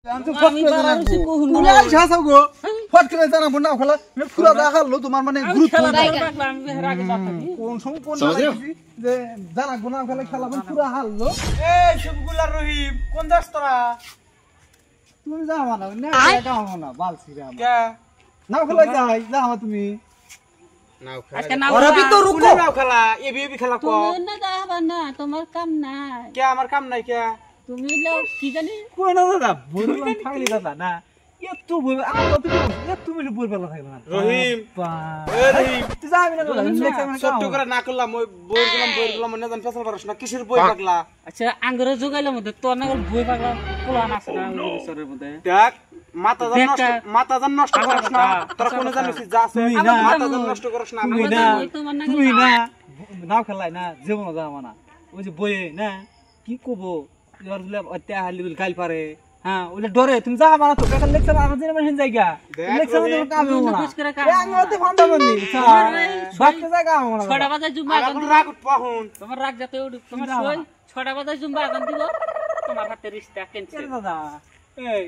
আমি ফট করে জানাবো তুই আইছ হাসাও গো ফট করে জানাবো না খেলা আমি পুরা দেখালো তোমার মানে গুরুত্ব কোন সময় কোন যে জানাবো না খেলা খেলা পুরা হারলো এই সবগুলার রহিম কোন যাস তোরা তুমি যাও না না গাও না বালছিরা কে নাও খেলা যাই যাও তুমি নাও আজকে খেলা নাও ওরা খেলা। তো রুকো নাও খেলা এবি খেলা কো তুমি না যাবা না তোমার কাম নাই কে আমার কাম নাই কে তুমি লোক কি জানি কোন না দাদা বললাম থাকলি দাদা না এত বল আমরা তো তুমি বল বেলা থাকবে না রহিম বা এ রহিম তুই যাবি না দাদা সত্য করে না করলাম ওই বইগুলাম না জান ফেসাল পারছ না কিসের বই পাগলা আচ্ছা আঙ্গুরে জোগাইলার মধ্যে তোর না বই পাগলা পোলান আছে না ওই বছরের মধ্যে দেখ মাথা জান নষ্ট করছ না তোরা কোন জানিস যা আছে মাথা জান নষ্ট করছ না তুই না তোমার না তুই না নাও খেলাই না জীবন যাওয়া না ওই যে বইয়ে না কি কব এবার বলে অত্যা হালি গাল পারে হ্যাঁ ওলে ডরে তুমি যা মানা তো কাল লেকচার আমার জন্য মেশিন জায়গা লেকচার তো কাম হবে না এ আমি ওতে ফান্ডা বন্ধি বাকি জায়গা হবে না 6টা বাজে জুম্বা আর এখন রাগ পাহুন তোমার রাগ যাতে তোমার সই 6টা বাজে জুম্বা আগান দিব তোমার হাতে রিস্তা ক্যান্সেল দাদা এই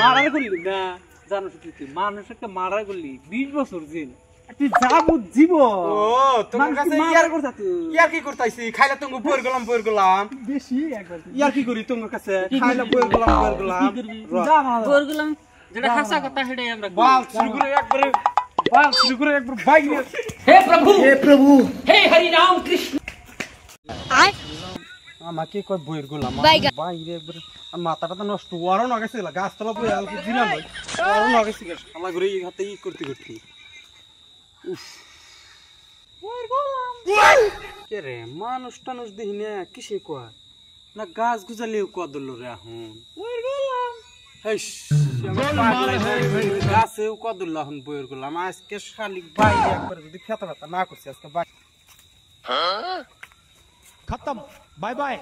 মারার করলি না জানো তুই মানুষকে মারার করলি 20 বছর জেল তুই যাবো জীব ও তোমার কাছে ইয়ার করছ তুই ইয়ার কি করতাইছি খাইলা তুমি বইর গেলাম বেশি একবার ইয়ার কি করি তোমার কাছে খাইলা বইর গেলাম যা মারা বরগুলাম যেটা হাসা কথা সেটাই আমরা বাল শুরু করে একবার বাইক নিয়ে हे प्रभु हे हरि राम कृष्ण আমাকে কই বইর গেলাম বাইরে একবার মাথাটা তো নষ্ট ওয়ারও না গেছে গাছতলা বই আলকে দিলাম ভাই ওয়ারও না গেছে শালা করে এই হাতে ই করতে উফ বইর গেলাম কে রে মানুষ টানুষ দেখি না কিসে কয় না গাছ গুজালেও কয় দল রে এখন বইর গেলাম হেস গাছেও কয় দল এখন বইর গেলাম আজকে শালিক বাইরে একবার যদি খেতা না করছে আজকে खत्म बाय बाय।